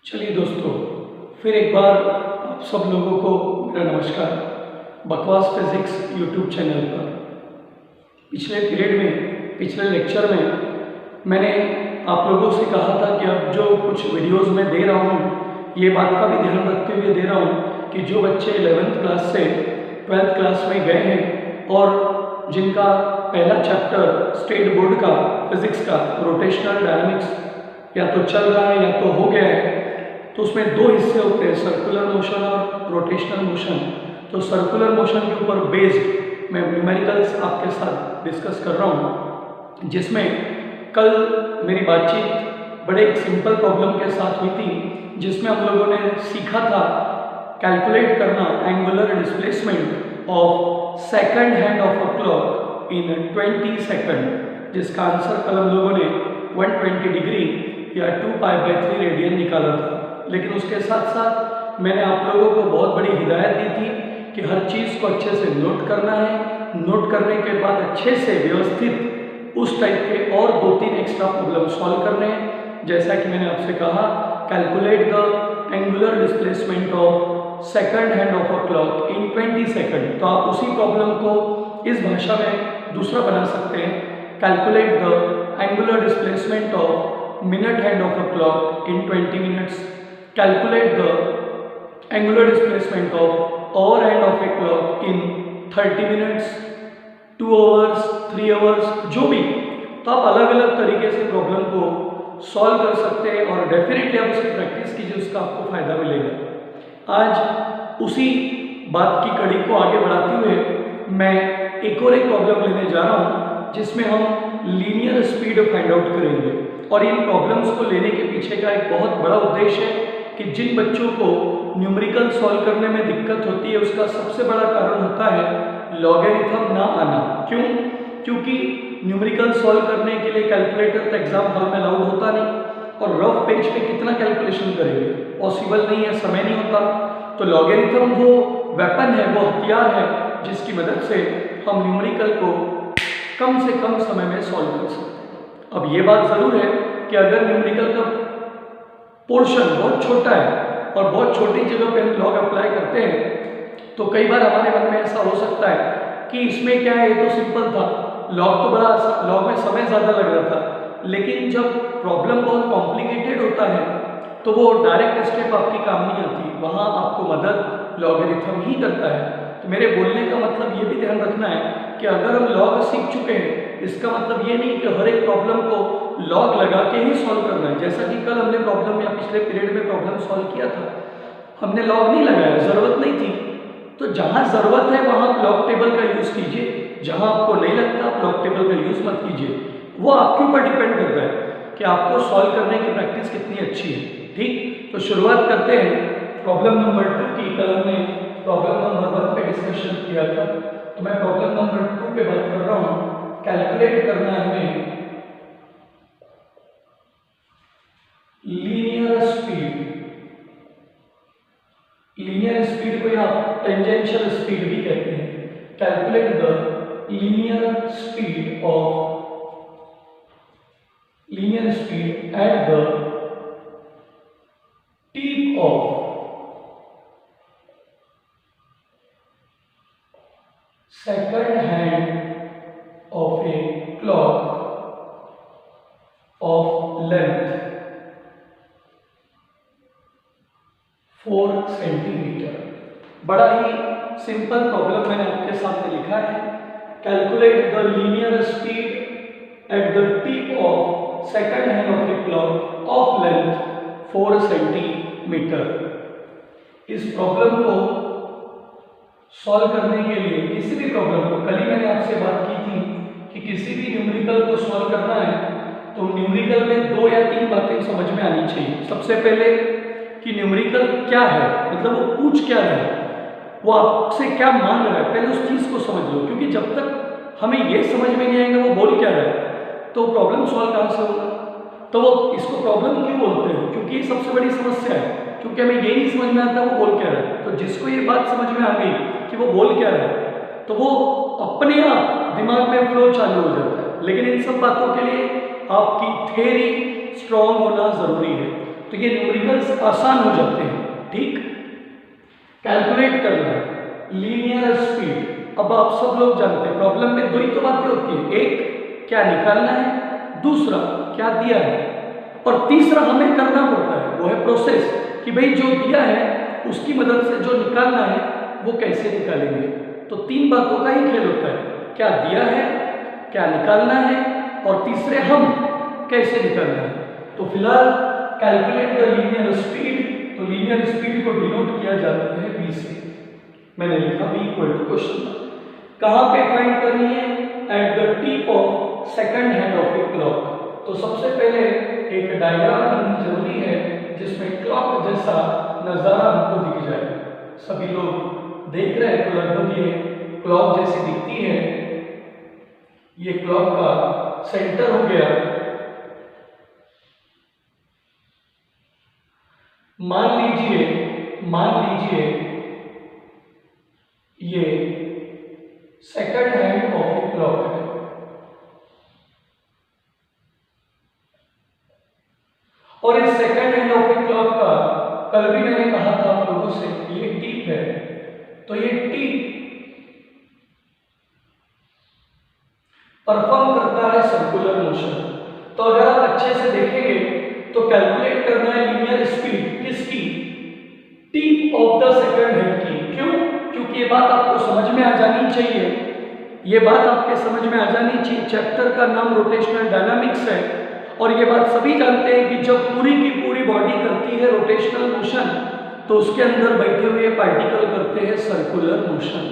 चलिए दोस्तों, फिर एक बार आप सब लोगों को मेरा नमस्कार। बकवास फिजिक्स यूट्यूब चैनल पर पिछले लेक्चर में मैंने आप लोगों से कहा था कि अब जो कुछ वीडियोस मैं दे रहा हूँ, ये बात का भी ध्यान रखते हुए दे रहा हूँ कि जो बच्चे 11th क्लास से 12th क्लास में गए हैं और जिनका पहला चैप्टर स्टेट बोर्ड का फिजिक्स का रोटेशनल डायनामिक्स या तो चल रहा है या तो हो गया है, तो उसमें दो हिस्से होते हैं, सर्कुलर मोशन और रोटेशनल मोशन। तो सर्कुलर मोशन के ऊपर बेस्ड मैं न्यूमेरिकल्स आपके साथ डिस्कस कर रहा हूँ, जिसमें कल मेरी बातचीत बड़े एक सिंपल प्रॉब्लम के साथ हुई थी, जिसमें हम लोगों ने सीखा था कैलकुलेट करना angular displacement of second hand of a clock in 20 second, जिसका आंसर कल हम लोगों ने 120 डिग्री या 2π/3 रेडियन निकाला था। लेकिन उसके साथ साथ मैंने आप लोगों को बहुत बड़ी हिदायत दी थी कि हर चीज़ को अच्छे से नोट करना है। नोट करने के बाद अच्छे से व्यवस्थित उस टाइप के और 2-3 एक्स्ट्रा प्रॉब्लम सॉल्व करने हैं। जैसा कि मैंने आपसे कहा, calculate the angular displacement of second hand of a clock in 20 second. तो आप उसी प्रॉब्लम को इस भाषा में दूसरा बना सकते हैं, calculate the angular displacement of minute hand of a clock in 20 minutes. Calculate the angular displacement of hour hand of a clock in 30 minutes, 2 hours, 3 hours, जो भी। तो आप अलग अलग तरीके से प्रॉब्लम को सॉल्व कर सकते हैं और डेफिनेटली आप उसकी प्रैक्टिस कीजिए, उसका आपको फायदा मिलेगा। आज उसी बात की कड़ी को आगे बढ़ाते हुए मैं एक प्रॉब्लम लेने जा रहा हूँ, जिसमें हम लीनियर स्पीड फाइंड आउट करेंगे। और इन प्रॉब्लम्स को लेने के पीछे का एक बहुत बड़ा उद्देश्य है कि जिन बच्चों को न्यूमेरिकल सॉल्व करने में दिक्कत होती है, उसका सबसे बड़ा कारण होता है लॉगरिथम ना आना। क्यों? क्योंकि न्यूमेरिकल सॉल्व करने के लिए कैलकुलेटर तो एग्जाम हॉल में अलाउड होता नहीं, और रफ पेज पे कितना कैलकुलेशन करेंगे, पॉसिबल नहीं है, समय नहीं होता। तो लॉगरिथम वो वेपन है, वो हथियार है, जिसकी मदद से हम न्यूमेरिकल को कम से कम समय में सॉल्व कर सकते हैं। अब ये बात ज़रूर है कि अगर न्यूमेरिकल का पोर्शन बहुत छोटा है और बहुत छोटी जगह पे हम लॉग अप्लाई करते हैं, तो कई बार हमारे मन में ऐसा हो सकता है कि इसमें क्या है, ये तो सिंपल था, लॉग तो बड़ा, लॉग में समय ज़्यादा लग रहा था। लेकिन जब प्रॉब्लम बहुत कॉम्प्लिकेटेड होता है तो वो डायरेक्ट स्टेप आपकी काम नहीं आती, वहाँ आपको मदद लॉगरिथम ही करता है। तो मेरे बोलने का मतलब ये भी ध्यान रखना है कि अगर हम लॉग सीख चुके हैं, इसका मतलब ये नहीं कि हर एक प्रॉब्लम को लॉग लगा के ही सॉल्व करना है। जैसा कि कल हमने प्रॉब्लम या पिछले पीरियड में प्रॉब्लम सॉल्व किया था, हमने लॉग नहीं लगाया, ज़रूरत नहीं थी। तो जहाँ ज़रूरत है वहाँ आप लॉग टेबल का यूज़ कीजिए, जहाँ आपको नहीं लगता आप लॉग टेबल का यूज़ मत कीजिए। वो आपके ऊपर डिपेंड करता है कि आपको सॉल्व करने की प्रैक्टिस कितनी अच्छी है। ठीक, तो शुरुआत करते हैं प्रॉब्लम नंबर 2 की। कल हमने प्रॉब्लम नंबर 1 पे डिस्कशन किया था, तो मैं प्रॉब्लम नंबर 2 पे बात कर रहा हूँ। कैलकुलेट करना है हमें लीनियर स्पीड। लीनियर स्पीड को आप टेंजेंशियल स्पीड भी कहते हैं। Calculate the linear speed at the tip of second hand of a clock of length 4 centimetre. बड़ा ही सिंपल प्रॉब्लम मैंने आपके सामने लिखा है। Calculate the linear speed at the tip of second hand of a clock of length 4 centimetre. इस problem को solve करने के लिए, किसी भी प्रॉब्लम को, कल ही मैंने आपसे बात की थी कि किसी भी न्यूमेरिकल को सॉल्व करना है तो न्यूमेरिकल में 2 या 3 बातें समझ में आनी चाहिए। सबसे पहले कि न्यूमेरिकल क्या है, मतलब वो पूछ क्या रहा है, वो आपसे क्या मांग रहा है, पहले उस चीज़ को समझ लो। क्योंकि जब तक हमें ये समझ में नहीं आएगा वो बोल क्या रहा है, तो प्रॉब्लम सॉल्व कहाँ से होगा। तो वो इसको प्रॉब्लम क्यों बोलते हैं, क्योंकि ये सबसे बड़ी समस्या है, क्योंकि हमें ये नहीं समझ में आता वो बोल क्या रहा है। तो जिसको ये बात समझ में आ गई कि वो बोल क्या रहा है, तो वो अपने आप दिमाग में फ्लो चालू हो जाता है। लेकिन इन सब बातों के लिए आपकी थ्योरी स्ट्रॉन्ग होना ज़रूरी है। तो ये न्यूमेरिकल्स आसान हो जाते हैं। ठीक, कैलकुलेट करना है लीनियर स्पीड। अब आप सब लोग जानते हैं प्रॉब्लम में दो ही तो बातें होती है, एक क्या निकालना है, दूसरा क्या दिया है, और तीसरा हमें करना पड़ता है, वो है प्रोसेस कि भाई जो दिया है उसकी मदद से जो निकालना है वो कैसे निकालेंगे। तो तीन बातों का ही खेल होता है, क्या दिया है, क्या निकालना है, और तीसरे हम कैसे निकालना है। तो फिलहाल कैलकुलेट द लीनियर स्पीड, तो लीनियर स्पीड को डिनोट किया जाता है v से। मैंने लिखा v इक्वल टू क्वेश्चन कहाँ पे फाइंड करनी है, at the tip of second hand of a clock. तो सबसे पहले एक डायग्राम बननी जरूरी है जिसमें क्लॉक जैसा नजारा हमको दिख जाए। सभी लोग देख रहे हैं तो लगभग ये क्लॉक जैसी दिखती है। ये क्लॉक का सेंटर हो गया। मान लीजिए ये second hand of a clock है, और इस second hand of a clock का कल भी मैंने कहा था आप लोगों से ये टिप है। तो ये टिप परफॉर्म करता है सर्कुलर मोशन। तो अगर आप अच्छे से देखेंगे तो कैलकुलेट करना है लीनियर स्पीड किसकी, tip of the second hand की। क्यों? क्योंकि ये बात आपको समझ में आ जानी चाहिए, ये बात आपके समझ में आ जानी चाहिए। चैप्टर का नाम रोटेशनल डायनामिक्स है, और ये बात सभी जानते हैं कि जब पूरी की पूरी बॉडी करती है रोटेशनल मोशन तो उसके अंदर बैठे हुए पार्टिकल करते हैं सर्कुलर मोशन।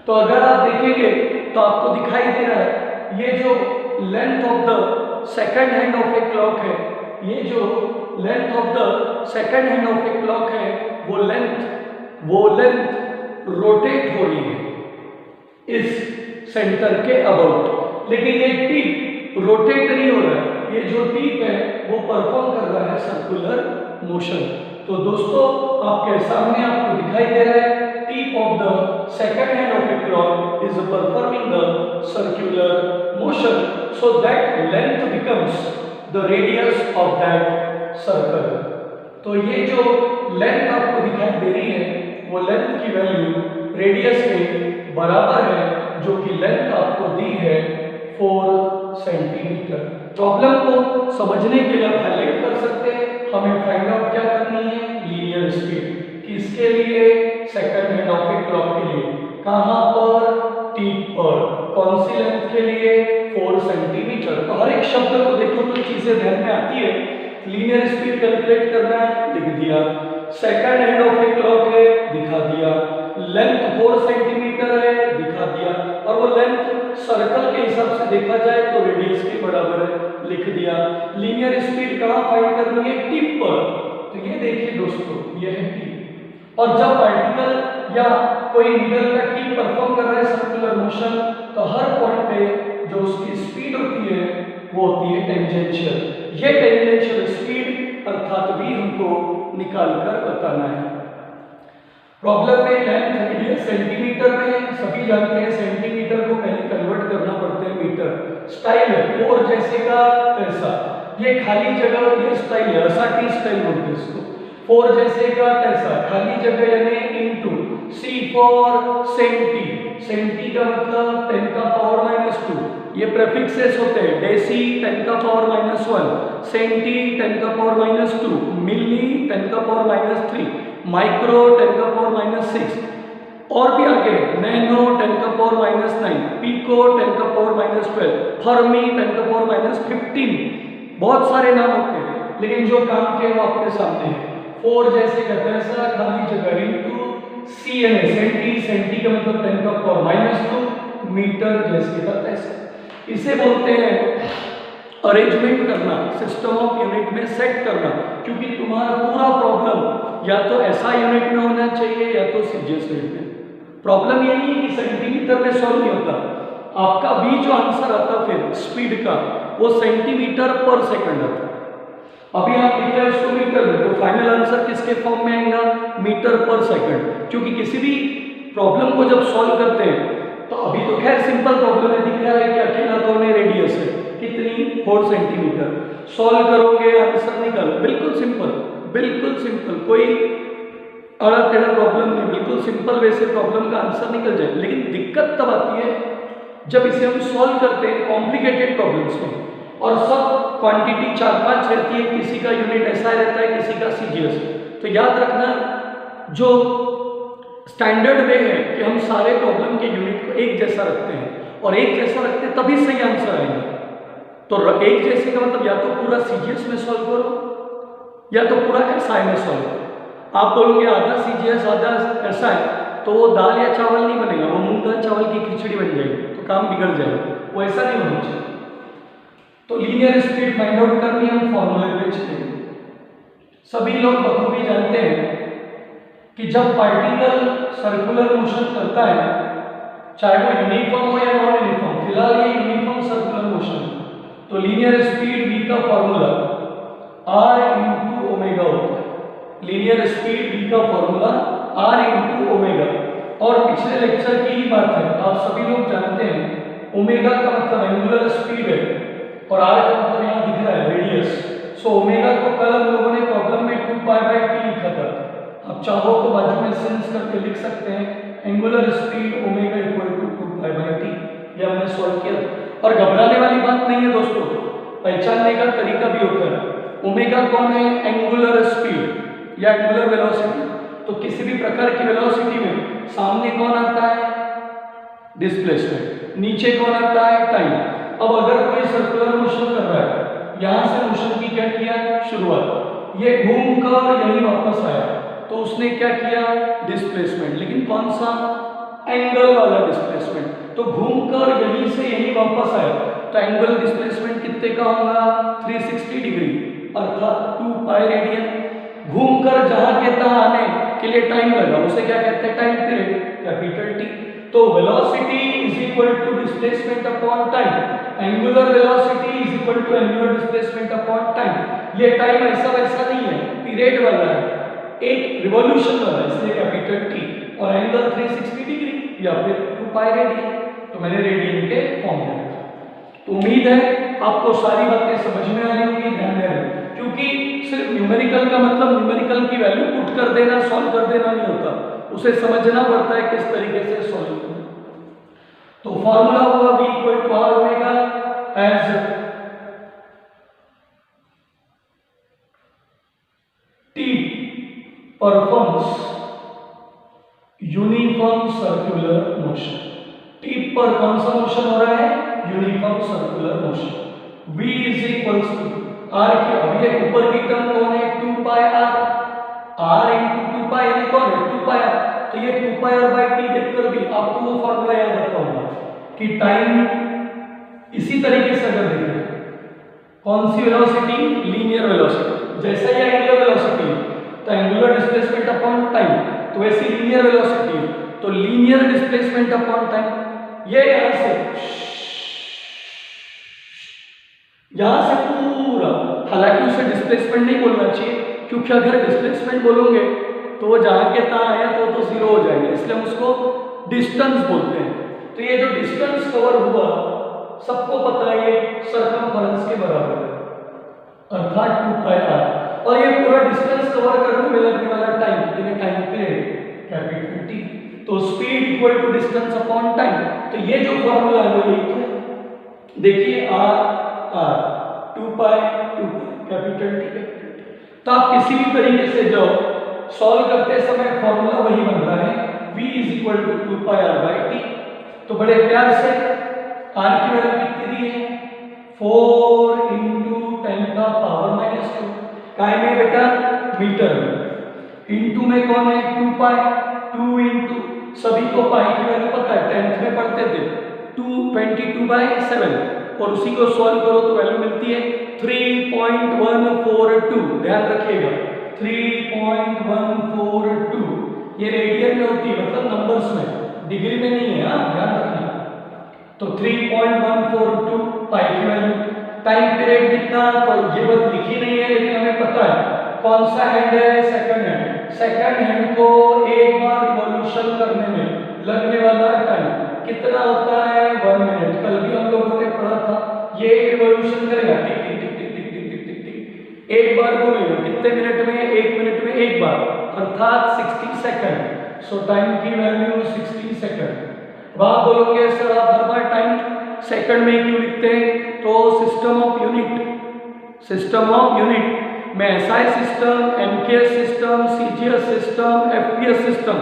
तो अगर आप देखेंगे तो आपको दिखाई दे रहा है ये जो length of the second hand of a clock है, ये जो length of the second hand of a clock है वो लेंथ रोटेट हो रही है इस सेंटर के अबाउट, लेकिन ये टिप रोटेट नहीं हो रहा है। ये जो टिप है वो परफॉर्म कर रहा है सर्कुलर मोशन। तो दोस्तों आपके सामने आपको दिखाई दे रहा है tip of the second hand of a clock is performing the circular motion so that length becomes the radius of that circle. तो ये जो लेंथ आपको दिखाई दे रही है वो लेंथ की वैल्यू रेडियस के बराबर है, जो कि लेंथ आपको दी है 4 सेंटीमीटर। प्रॉब्लम को समझने के लिए हाईलाइट कर सकते हैं, हमें फाइंड आउट क्या करनी है, लीनियर स्पीड। किसके लिए? Second hand of a clock के लिए। कहां पर? टिप पर। कौन सी लेंथ के लिए? 4 सेंटीमीटर। तो हर एक शब्द को देखो तो चीजें ध्यान में आती है। लीनियर स्पीड कैलकुलेट करना है, लिख दिया। Second hand of a clock है, दिखा दिया। लेंथ 4 सेंटीमीटर है, दिखा दिया। और वो लेंथ सर्कल के हिसाब से देखा जाए तो रेडियस के बराबर है, लिख दिया। लीनियर स्पीड कहाँ फाइंड करनी है? टिप पर। तो ये देखिए दोस्तों, ये है टिप, और जब पार्टिकल या कोई नीडल का टिप परफॉर्म कर रहा है सर्कुलर मोशन तो हर पॉइंट पे जो उसकी स्पीड होती है वो होती है टेंजेंशियल। ये टेंजेंशियल स्पीड अर्थात भी हमको निकाल कर बताना है। प्रॉब्लम में लेंथ रेडियस सेंटीमीटर में, सभी जानते हैं सेंटीमीटर को पहले कन्वर्ट करना पड़ता है मीटर। स्टाइल है 4 जैसे का तैसा, ये खाली जगह ये स्टाइल है, असाटी स्टाइल बोलते हैं इसको। 4 जैसे का तैसा, खाली जगह यानी into C for centi. Centi का मतलब 10 का पावर -2, ये प्रीफिक्सेस होते हैं। डेसी 10 का पावर -1, सेंटी 10 का पावर -2, मिली 10 का पावर -3, माइक्रो 10 का पावर -6, और भी आगे नैनो 10 का पावर -9, पिको 10 का पावर -12, फर्मी 10 का पावर -15। बहुत सारे नाम होते हैं, लेकिन जो काम के वो आपके सामने है। 4 जैसे का तैसा, खाली जगह इनटू सी यानी सेंटी, सेंटी का मतलब 10 का पावर -2, मीटर जैसे का तैसा। इसे बोलते हैं अरेंजमेंट करना, सिस्टम ऑफ यूनिट में सेट करना, क्योंकि तुम्हारा पूरा प्रॉब्लम या तो ऐसा यूनिट में होना चाहिए या तो सीजीएस यूनिट में। प्रॉब्लम ये नहीं है कि सेंटीमीटर में सॉल्व नहीं होता, आपका बी जो आंसर आता फिर स्पीड का वो सेंटीमीटर पर सेकंड आता। अभी आप लिख रहे हैं उसको मीटर में, तो फाइनल आंसर किसके फॉर्म में आएगा? मीटर पर सेकंड। क्योंकि किसी भी प्रॉब्लम को जब सॉल्व करते हैं तो अभी तो खैर सिंपल प्रॉब्लम है, दिख रहा है कि अकेला कौन है, रेडियस है कितनी 4 सेंटीमीटर। सॉल्व करोगे आंसर निकल, बिल्कुल सिंपल। बिल्कुल सिंपल, कोई अड़ा टेढ़ा प्रॉब्लम नहीं, बिल्कुल सिंपल वे से प्रॉब्लम का आंसर निकल जाए। लेकिन दिक्कत तब आती है जब इसे हम सॉल्व करते हैं कॉम्प्लिकेटेड प्रॉब्लम्स में, और सब क्वांटिटी 4-5 रहती है, किसी का यूनिट ऐसा रहता है, किसी का सीजीएस। तो याद रखना, जो स्टैंडर्ड वे है कि हम सारे प्रॉब्लम के यूनिट को एक जैसा रखते हैं, और एक जैसा रखते हैं तभी सही आंसर आएगा। तो एक जैसे का मतलब या तो पूरा सीजीएस में सॉल्व करो या तो पूरा एसआई में सॉल्व करो। आप बोलोगे आधा सीजीएस आधा एसआई, तो वो दाल या चावल नहीं बनेगा, वो मूंग दाल चावल की खिचड़ी बन जाएगी, तो काम बिगड़ जाएगा। वो ऐसा नहीं होना चाहिए। तो लीनियर स्पीड फाइंड आउट करनी हम फॉर्मूले पे चलेंगे। सभी लोग बखूबी जानते हैं कि जब पार्टिकल सर्कुलर मोशन करता है, चाहे वो यूनिफॉर्म हो या नॉन यूनिफॉर्म, फिलहाल ये यूनिफॉर्म सर्कुलर मोशन, तो लीनियर स्पीड v का फॉर्मूला r इंटू ओमेगा होता है। लीनियर स्पीड v का फॉर्मूला r इंटू ओमेगा। और पिछले लेक्चर की ही बात है, आप सभी लोग जानते हैं ओमेगा का मतलब एंगुलर स्पीड है और r का मतलब यहाँ दिख रहा है रेडियस। सो ओमेगा को कल हम लोगों ने प्रॉब्लम में 2π/t लिखा था। आप चाहो तो बाजू में सेंस करके लिख सकते हैं angular speed omega equal to 2π/t। ये हमने सॉल्व किया था। और घबराने वाली बात नहीं है दोस्तों, पहचानने का तरीका भी होता है। ओमेगा कौन है? एंगुलर स्पीड या एंगुलर वेलोसिटी। तो किसी भी प्रकार की वेलोसिटी में सामने कौन आता है? डिस्प्लेसमेंट। नीचे कौन आता है? टाइम। अब अगर कोई सर्कुलर मोशन कर रहा है, यहां से मोशन की क्या किया? शुरुआत। ये घूमकर यहीं वापस आया, तो उसने क्या किया? डिस्प्लेसमेंट। लेकिन कौन सा? एंगल वाला डिस्प्लेसमेंट। तो घूमकर यहीं से यहीं वापस आया, तो एंगल डिस्प्लेसमेंट कितने का होगा? 360 डिग्री, अर्थात 2π रेडियन। घूमकर जहां के तहां आने के लिए टाइम लगा, उसे क्या कहते हैं? Time period, capital T. तो velocity is equal to displacement upon time. Angular velocity is equal to angular displacement upon time. ये टाइम ऐसा वैसा नहीं है, पीरियड वाला है, एक रिवॉल्यूशन वाला है, इसलिए कैपिटल टी। और एंगल 360 डिग्री या फिर 2π रेडियन। तो मैंने रेडियन के फॉर्म में रखा। तो उम्मीद है आपको सारी बातें समझ में आ रही होंगी, ध्यान में रखें, क्योंकि सिर्फ न्यूमेरिकल का मतलब न्यूमेरिकल की वैल्यू पुट कर देना, सॉल्व कर देना नहीं होता, उसे समझना पड़ता है किस तरीके से सॉल्व करना। तो फॉर्मूला होगा v equal to r omega as t performs uniform circular motion. T पर कौन सा मोशन हो रहा है? Uniform circular motion. v is equals to r के, अब ये ऊपर की टर्म कौन है? 2πr। r इंटू 2π यानी कौन है? 2πr। तो ये 2πr/t देखकर भी आपको वो फॉर्मूला याद रखा होगा कि टाइम इसी तरीके से अगर देखें, कौन सी वेलोसिटी? Linear velocity. जैसा ये एंगुलर वेलोसिटी है तो एंगुलर डिस्प्लेसमेंट अपॉन टाइम, तो वैसी लीनियर वेलोसिटी है तो लीनियर डिस्प्लेसमेंट अपॉन टाइम। ये यहां से पूरा, हालांकि उसे डिस्प्लेसमेंट नहीं बोलना चाहिए, क्योंकि अगर डिस्प्लेसमेंट बोलोगे तो वो जहां के तहां आया तो जीरो हो जाएगा, इसलिए हम उसको डिस्टेंस बोलते हैं। तो ये जो डिस्टेंस कवर हुआ, सबको पता है ये सर्कमफरेंस के बराबर है, अर्थात 2πr। और ये पूरा डिस्टेंस कवर करने में लगने वाला टाइम, यानी टाइम पीरियड, कैपिटल टी। तो speed equal to distance upon time. तो ये जो फॉर्मूला है वो यही है, देखिए r 2π कैपिटल टी। तो आप किसी भी तरीके से जो सॉल्व करते समय फॉर्मूला वही बन रहा है, v is equal to 2πr/t। तो बड़े प्यार से r की वैल्यू कितनी दी है? 4 × 10⁻⁻²। काय में बेटा? मीटर में। इंटू में कौन है? 2π। 2 इंटू, सभी को पाई की वैल्यू पता है, 10th में पढ़ते थे, 222/7, और उसी को सॉल्व करो तो वैल्यू मिलती है 3.142। ध्यान रखिएगा 3.142। ये रेडियन में होती है, मतलब नंबर्स में, डिग्री में नहीं है, ध्यान रखना। तो 3.142 पाई की वैल्यू। टाइम पीरियड कितना? तो ये बात लिखी नहीं है, लेकिन हमें पता है कौन सा हैंड है? Second hand. सेकंड हैंड को एक बार रिवॉल्यूशन करने में लगने वाला टाइम कितना होता है? 1 मिनट। कल भी हम लोगों ने पढ़ा था, ये एक रिवॉल्यूशन करेगा टिक टिक टिक टिक टिक टिक टिक टिक टिक, एक बार बोलेगा कितने मिनट में? 1 बार अर्थात 60 सेकंड। सो टाइम की वैल्यू 60 सेकंड। अब आप बोलोगे सर आप हर बार टाइम सेकंड में क्यों लिखते हैं? तो सिस्टम ऑफ यूनिट में SI system, MKS system, CGS system, FPS system,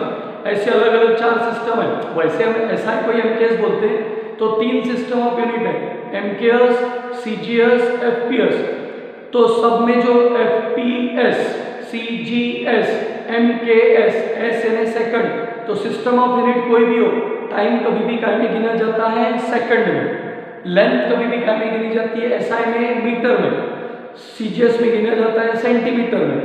ऐसे अलग अलग 4 सिस्टम है। वैसे हम एसआई को एमकेएस बोलते हैं। तो 3 सिस्टम ऑफ यूनिट है, एमकेएस, सीजीएस, एफपीएस। तो सब में जो एफपीएस, सीजीएस, एमकेएस, एस यानी सेकंड, तो सिस्टम ऑफ यूनिट कोई भी हो, टाइम कभी भी काय में गिना जाता है सेकंड में, लेंथ कभी भी काय में गिनी जाती है एसआई में मीटर में, सीजीएस में गिना जाता है सेंटीमीटर में,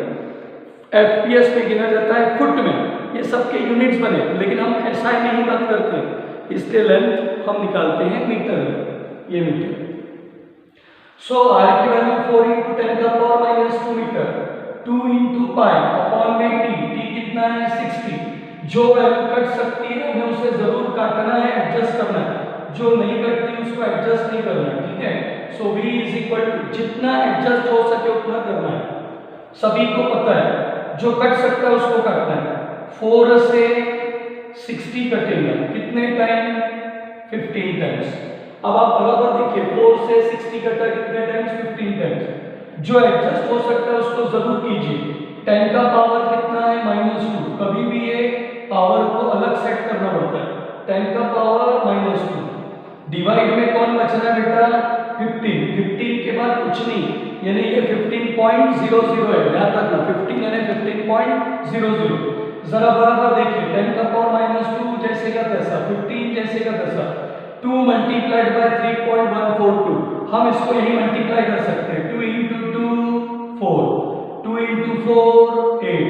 एफपीएस में गिना जाता है फुट में। ये सबके यूनिट्स बने, लेकिन हम एसआई में ही बात करते हैं, इसलिए लेंथ हम निकालते हैं मीटर में, ये मीटर। सो आर की वैल्यू 4 × 10⁻⁻² मीटर, 2 × पाई अपॉन में टी कितना है 60। जो वैल्यू कट सकती है हमें उसे जरूर काटना है, एडजस्ट करना है, जो नहीं कटती उसको एडजस्ट नहीं करना है, ठीक है। सो v = जितना एडजस्ट हो सके उतना करना है, सभी को पता है, जो कट सकता है उसको काटना है। 4 से 60 कटेगा कितने टाइम? 15 टाइम्स। अब आप बराबर देखिए, 4 से 60 कटा कितने टाइम्स? 15 टाइम्स। जो एडजस्ट हो सकता है उसको जरूर कीजिए। 10 का पावर कितना है? -2। कभी भी ये पावर को अलग सेट करना पड़ता है। 10 का पावर -2 डिवाइड में कौन बच रहा है बेटा? 15 के बाद कुछ नहीं, यानी ये 15.00 है, ध्यान रखना 15 यानी 15.00। जरा बराबर देखिए, 10 का पावर -2 जैसे का तैसा, 15 जैसे का तैसा, 2 × 3.142। हम इसको यही मल्टीप्लाई कर सकते हैं, 2 × 2 4, 2 × 4 8,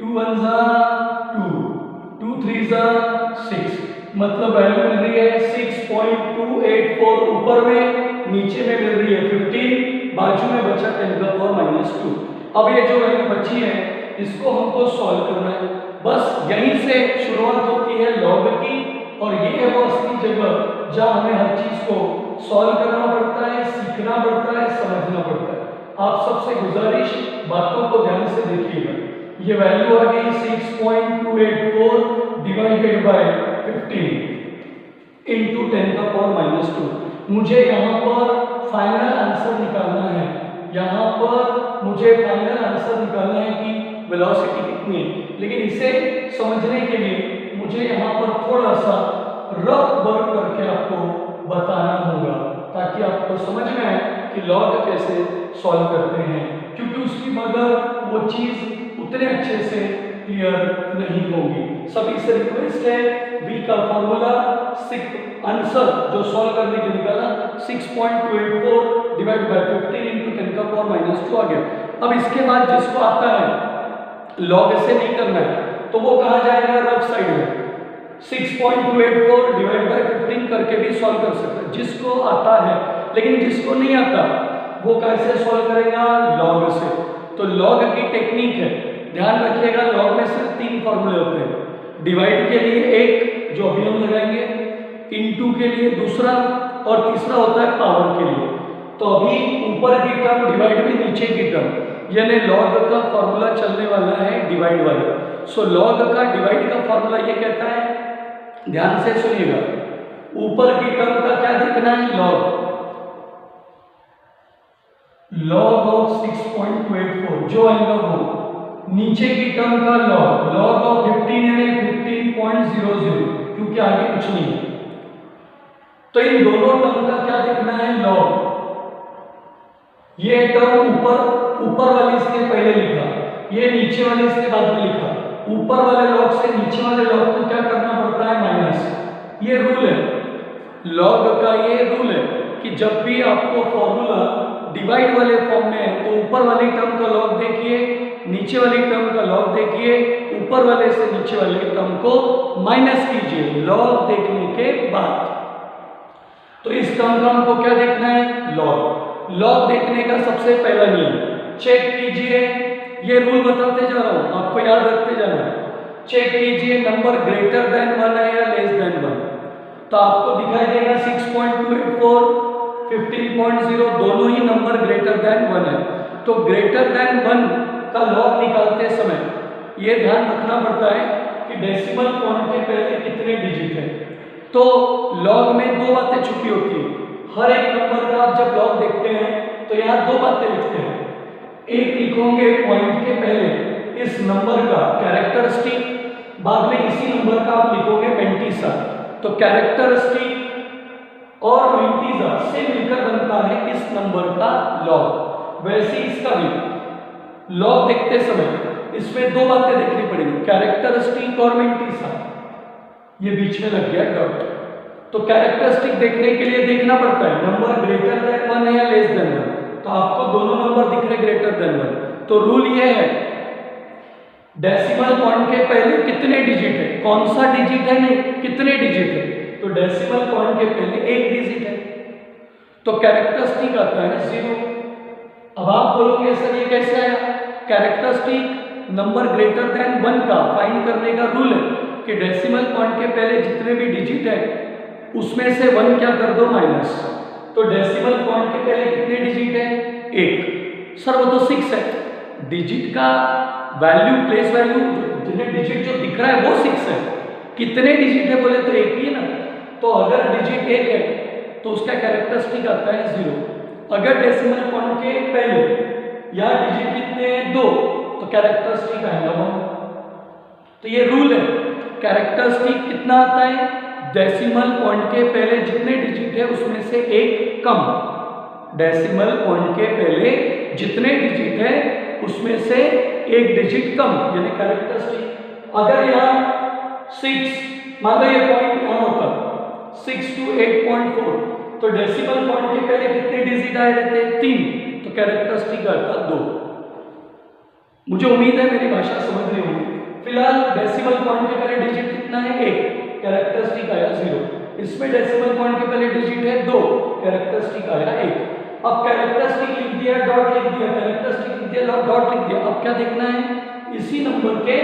2 1 2, 2 3 6, मतलब वैल्यू मिल रही है 6.284 ऊपर में, नीचे में मिल रही है 15, बाजू में बचा 10 का पावर -2। अब ये जो वैल्यू बची है इसको हमको सॉल्व करना है। बस यहीं से शुरुआत होती है लॉग की, और ये है वो असली जगह जहाँ हमें हर चीज को सॉल्व करना पड़ता है, सीखना पड़ता है, समझना पड़ता है। आप सबसे गुजारिश, बातों को ध्यान से देखिएगा। ये वैल्यू आ गई 6.284 डिवाइडेड बाय 15 इंटू 10 का पावर -2। मुझे यहाँ पर फाइनल आंसर निकालना है, यहाँ पर मुझे फाइनल आंसर निकालना है कि वेलोसिटी कितनी है। लेकिन इसे समझने के लिए मुझे यहाँ पर थोड़ा सा रफ वर्क करके आपको बताना होगा, ताकि आपको समझ में आए कि लॉग कैसे सॉल्व करते हैं, क्योंकि उसकी बगैर वो चीज़ उतने अच्छे से क्लियर नहीं होगी। सभी से रिक्वेस्ट है, v का फॉर्मूला आंसर जो सॉल्व करने के निकाला 6.284 डिवाइड बाय 15 × 10 का पावर -2 आ गया। अब इसके बाद जिसको आता है लॉग से नहीं करना है, तो वो कहाँ जाएगा? रफ साइड में 6.284 डिवाइड बाय 15 करके भी सॉल्व कर सकता है, जिसको आता है। लेकिन जिसको नहीं आता वो कैसे सॉल्व करेगा? लॉग से। तो लॉग की टेक्निक है, ध्यान रखिएगा, लॉग में सिर्फ 3 फॉर्मूले होते हैं। डिवाइड के लिए एक जो अभी हम लगाएंगे, इनटू के लिए दूसरा, और तीसरा होता है पावर के लिए। तो अभी ऊपर की टर्म डिवाइड में नीचे की टर्म, यानी लॉग का फॉर्मूला चलने वाला है डिवाइड वाला। सो लॉग का डिवाइड का फॉर्मूला ये कहता है, ध्यान से सुनिएगा, ऊपर की टर्म का क्या देखना है? लॉग ऑफ 6.284 जो आएगा वो, नीचे की टर्म का लॉग ऑफ 15 यानी 15.00, क्योंकि आगे कुछ नहीं है। तो इन दोनों टर्म का क्या देखना है? लॉग। ये टर्म ऊपर वाली इसके पहले लिखा, ये नीचे वाले इसके बाद में लिखा। ऊपर वाले लॉग से नीचे वाले लॉग को क्या करना पड़ता है? माइनस। ये रूल है लॉग का, ये रूल है कि जब भी आपको फॉर्मूला डिवाइड वाले फॉर्म में है तो ऊपर वाली टर्म का लॉग देखिए, नीचे वाली टर्म का लॉग देखिए, ऊपर वाले से नीचे वाले टर्म को माइनस कीजिए लॉग देखने के बाद। तो इस टर्म का हमको क्या देखना है? लॉग देखने का सबसे पहला नियम चेक कीजिए, ये रूल बताते जा रहा हूं, आपको याद रखते जाना है। चेक कीजिए नंबर ग्रेटर देन 1 है या लेस देन 1। तो आपको दिखाई देगा 6.284 15.0 दोनों ही नंबर ग्रेटर देन 1 है। तो ग्रेटर देन 1 का लॉग निकालते समय ये ध्यान रखना पड़ता है कि डेसिमल पॉइंट के पहले कितने डिजिट है। तो लॉग में दो बातें छुपी होती है। हर एक नंबर का आप जब लॉग देखते हैं तो यहाँ दो बातें लिखते हैं। एक लिखोगे पॉइंट के पहले इस नंबर का कैरेक्टरिस्टिक, बाद में इसी नंबर का आप लिखोगे मेंटीसा। तो कैरेक्टरिस्टिक और मेंटीसा से मिलकर बनता है इस नंबर का लॉग। वैसे इसका भी लॉग देखते समय इसमें दो बातें देखनी पड़ेगी, कैरेक्टरिस्टिक और मेंटीसा। ये बीच में लग गया डॉट। तो कैरेक्टरिस्टिक देखने के लिए देखना पड़ता है नंबर ग्रेटर देन 1 है या लेस देन 1। तो आपको दोनों नंबर दिख रहे ग्रेटर देन 1। तो रूल ये है डेसिमल पॉइंट के पहले कितने डिजिट है, कौन सा डिजिट है नहीं कितने डिजिट है। तो डेसिमल पॉइंट के पहले एक डिजिट है तो कैरेक्टरिस्टिक आता है 0। अब आप बोलोगे सर ये कैसे आया? कैरेक्टरिस्टिक नंबर ग्रेटर देन 1 का फाइंड करने का रूल है कि डेसिमल पॉइंट के पहले जितने भी डिजिट है उसमें से 1 क्या कर दो माइनस। तो डेसिमल पॉइंट के पहले कितने डिजिट है? 1। सर वो तो 6 है। डिजिट का वैल्यू प्लेस वैल्यू जिन्हें डिजिट जो दिख रहा है वो 6 है। कितने डिजिट है बोले तो एक ही है ना। तो अगर डिजिट 1 है तो उसका कैरेक्टरिस्टिक आता है 0। अगर डेसिमल पॉइंट के पहले या डिजिट कितने हैं 2 तो कैरेक्टरिस्टिक आएगा 1। तो ये रूल है। कैरेक्टरिस्टिक कितना आता है? डेसिमल पॉइंट के पहले जितने डिजिट है उसमें से एक कम। डेसिमल पॉइंट के पहले जितने डिजिट है उसमें से एक डिजिट कम, यानी कैरेक्टरिस्टिक। अगर यहाँ 6 मान लो ये पॉइंट यहाँ होता 6 to 8.4 तो डेसिमल पॉइंट के पहले कितने डिजिट आए रहते? 3। तो कैरेक्टरिस्टिक आता 2। मुझे उम्मीद है मेरी भाषा समझ रही होगी। फिलहाल डेसिमल पॉइंट के पहले डिजिट कितना है? 1। कैरेक्टरिस्टिक आया 0। इसमें डेसिमल पॉइंट के पहले डिजिट है 2, कैरेक्टरिस्टिक आया 1। अब कैरेक्टरिस्टिक लिख दिया, डॉट लिख दिया, कैरेक्टरिस्टिक लिख दिया, डॉट लिख दिया। अब क्या देखना है? इसी नंबर के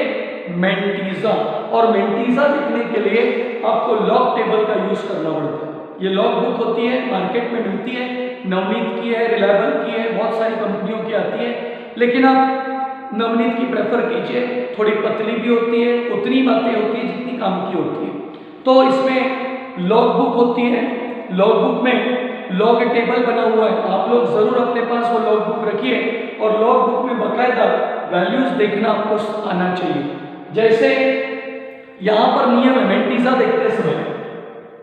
मेंटीसा। और मेंटीसा लिखने के लिए आपको लॉग टेबल का यूज करना पड़ता है। ये लॉग बुक होती है, मार्केट में मिलती है, नवनीत की है, रिलायबल की है, बहुत सारी कंपनियों की आती है। लेकिन आप नवनीत की प्रेफर कीजिए, थोड़ी पतली भी होती है, उतनी बातें होती है जितनी काम की होती है। तो इसमें लॉग बुक होती है। लॉग बुक में लॉग टेबल बना हुआ है। आप लोग जरूर अपने पास वो लॉग बुक रखिए और लॉग बुक में बकायदा वैल्यूज देखना आपको आना चाहिए। जैसे यहाँ पर नियम है मेंटीसा देखते समय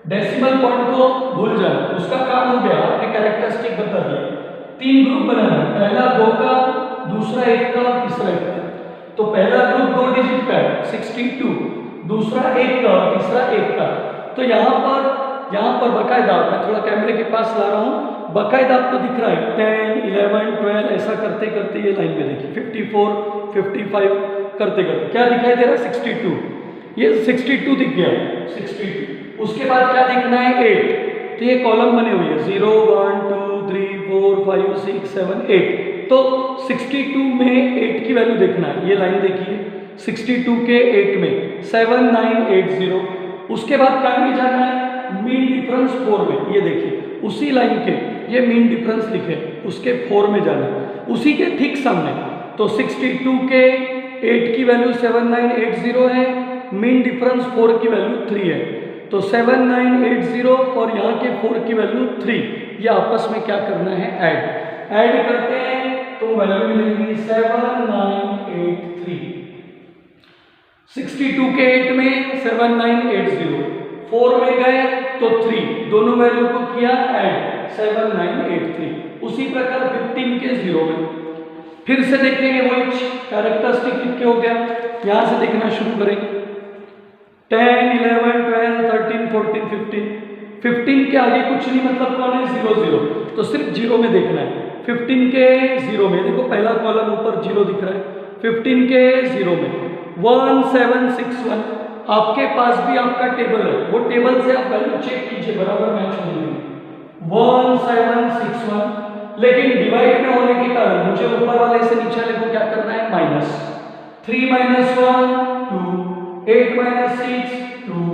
डेसिमल पॉइंट को भूल जाना, उसका काम हो गया। आपने कैरेक्टरिस्टिक बता दिया। 3 ग्रुप बनाना, पहला 2 का, दूसरा 1 का और तीसरा 1 का। तो पहला ग्रुप 2 डिजिट का है 62, दूसरा 1 का और तीसरा 1 का। तो यहाँ पर बकायदा, मैं थोड़ा कैमरे के पास ला रहा हूँ, बकायदा आपको दिख रहा है 10, 11, 12 ऐसा करते करते ये लाइन में देखिए 54, 55 करते करते क्या दिखाई दे रहा है? 62। ये 62 दिख गया 62। उसके बाद क्या दिखना है? 8। तो ये कॉलम बने हुए हैं 0, 1, 2, 3, 4, 5, 6, 7, 8। तो 62 में 8 की वैल्यू देखना है। ये लाइन देखिए 62 के 8 में 7980। उसके बाद कहाँ में जाना है? मीन डिफरेंस 4 में। ये देखिए उसी लाइन के ये मीन डिफरेंस लिखे उसके 4 में जाना है, उसी के ठीक सामने। तो 62 के 8 की वैल्यू 7980 है, मीन डिफरेंस 4 की वैल्यू 3 है। तो 7980 और यहाँ के 4 की वैल्यू 3, ये आपस में क्या करना है? ऐड करते हैं तो वैल्यू मिलेगी 7983। 62 के 8 में 7980, 4 में गए तो 3, दोनों वैल्यू को किया ऐड 7983। उसी प्रकार 15 के 0 में फिर से देखेंगे वही कैरेक्टरिस्टिक लिख के हो गया। यहाँ से देखना शुरू करेंगे 10, 11, 12, 13, 14, 15। 15 के आगे कुछ नहीं, मतलब कौन है? 0, 0। तो सिर्फ 0 में देखना है। 15 के 0 में देखो पहला कॉलम ऊपर 0 दिख रहा है। 15 के 0 में 1761। आपके पास भी आपका टेबल है, वो टेबल से आप वैल्यू चेक कीजिए, बराबर मैच होंगे 1761। लेकिन डिवाइड में होने के कारण मुझे ऊपर वाले से नीचे वाले को क्या करना है? माइनस। 3 - 1 2, 8 - 6 2,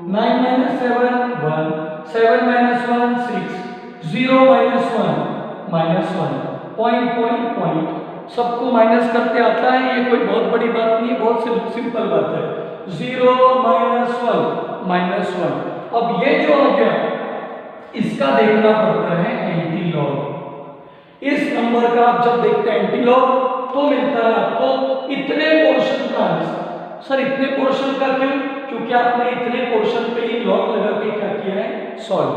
9 - 7 1, 7 - 1 6, 0 - 1 -1, पॉइंट पॉइंट पॉइंट सबको माइनस करते आता है, ये कोई बहुत बड़ी बात नहीं है, बहुत सिंपल बात है। 0 -1 -1। अब ये जो आ गया इसका देखना पड़ता है एंटी लॉग। इस नंबर का आप जब देखते हैं एंटी लॉग तो मिलता है आपको इतने पोर्शन का आंसर। सर इतने पोर्शन का क्यों? क्योंकि आपने इतने पोर्शन पे ही लॉग लगा के क्या किया है, सॉल्व।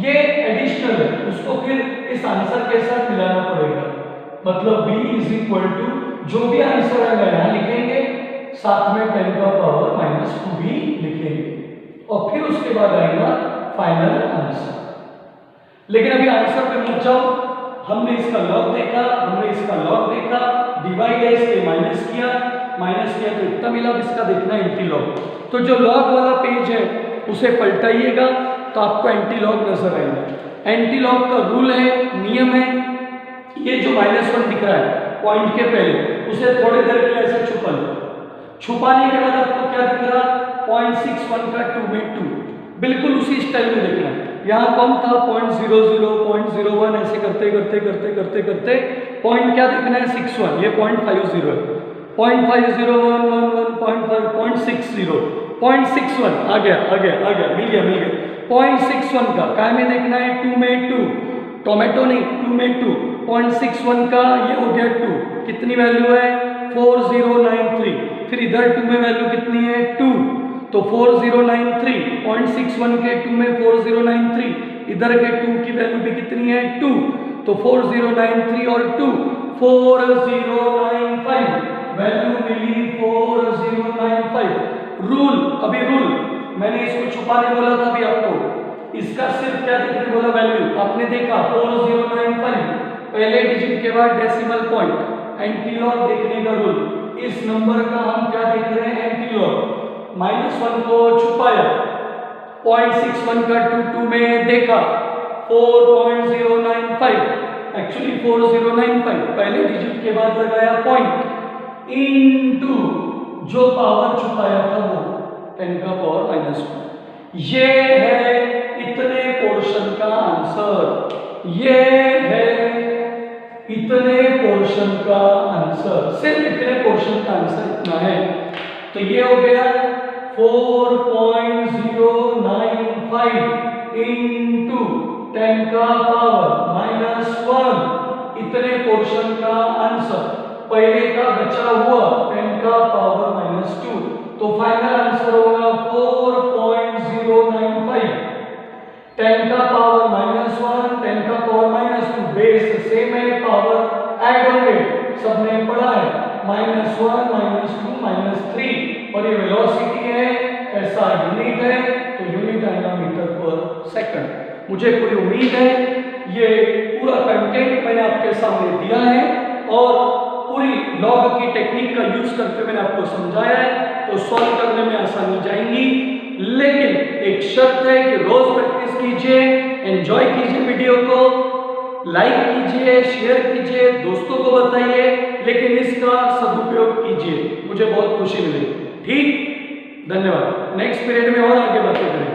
ये एडिशनल है, उसको फिर इस आंसर के साथ मिलाना पड़ेगा। मतलब b = जो भी आंसर आएगा यहाँ लिखेंगे, साथ में 10 का पावर -2 भी लिखेंगे और फिर उसके बाद आएगा फाइनल आंसर। लेकिन अभी आंसर पे मत जाओ, हमने इसका लॉग देखा, हमने इसका लॉग देखा, डिवाइड है इसके माइनस किया तो इतना मिला। अब इसका देखना है एंटी लॉग। तो जो लॉग वाला पेज है उसे पलटाइएगा तो आपको एंटी लॉग नजर आएगा। एंटी लॉग का रूल है, नियम है, ये जो -1 दिख रहा है पॉइंट के पहले, उसे थोड़ी देर के लिए ऐसे छुपा लो। छुपाने के बाद आपको क्या दिख रहा, 0.61 का 2 में 2, बिल्कुल उसी स्टाइल में देखना है। यहाँ कम था 0.00, 0.01, ऐसे करते करते पॉइंट क्या देखना है 61, ये 0.50 है। 0.50, 0.60, 0.61 आ गया, मिल गया। 0.61 का काय में देखना है, 2 में 2, टोमेटो नहीं, 2 में 2, 0.61 का ये हो गया 2, कितनी वैल्यू है 4093। फिर इधर 2 में वैल्यू कितनी है 2, तो 4093, 0.61 के 2 में 4093, इधर के 2 की वैल्यू भी कितनी है 2, तो 4093 और 2 4095, वैल्यू मिली 4095। रूल, अभी रूल मैंने इसको छुपाने बोला था अभी आपको, इसका सिर्फ क्या देखने बोला वैल्यू, आपने देखा 4095, पहले डिजिट के बाद डेसिमल पॉइंट, एंटी लॉग देखने का रूल। इस नंबर का हम क्या देख रहे हैं, एंटी लॉग। -1 को छुपाया, 0.61 का 2 में देखा, 4.095, एक्चुअली 4095, पहले डिजिट के बाद लगाया पॉइंट, इनटू जो पावर छुपाया था वो 10 का पावर -1। ये है इतने पोर्शन का आंसर, ये है इतने पोर्शन का आंसर, सिर्फ इतने पोर्शन का आंसर इतना है। तो ये हो गया 4.095 इंटू 10 का पावर -1, इतने पोर्शन का आंसर। पहले का बचा हुआ 10 का पावर -2, तो फाइनल आंसर होगा 4.095। 10 का पावर -1, 10 का पावर -2, बेस सेम है, पावर ऐड होंगे, सबने पढ़ा है, -1 -2 -3, और ये वेलोसिटी है, ऐसा यूनिट है, तो यूनिट आएगा मीटर पर सेकंड। मुझे पूरी उम्मीद है ये पूरा कंटेंट मैंने आपके सामने दिया है और पूरी लॉग की टेक्निक का यूज करके मैंने आपको समझाया है, तो सॉल्व करने में आसानी जाएंगी। लेकिन एक शर्त है कि रोज प्रैक्टिस कीजिए, एंजॉय कीजिए वीडियो को, लाइक कीजिए, शेयर कीजिए, दोस्तों को बताइए, लेकिन इसका सदुपयोग कीजिए, मुझे बहुत खुशी मिलेगी। ठीक, धन्यवाद। नेक्स्ट पीरियड में और आगे बातें करेंगे।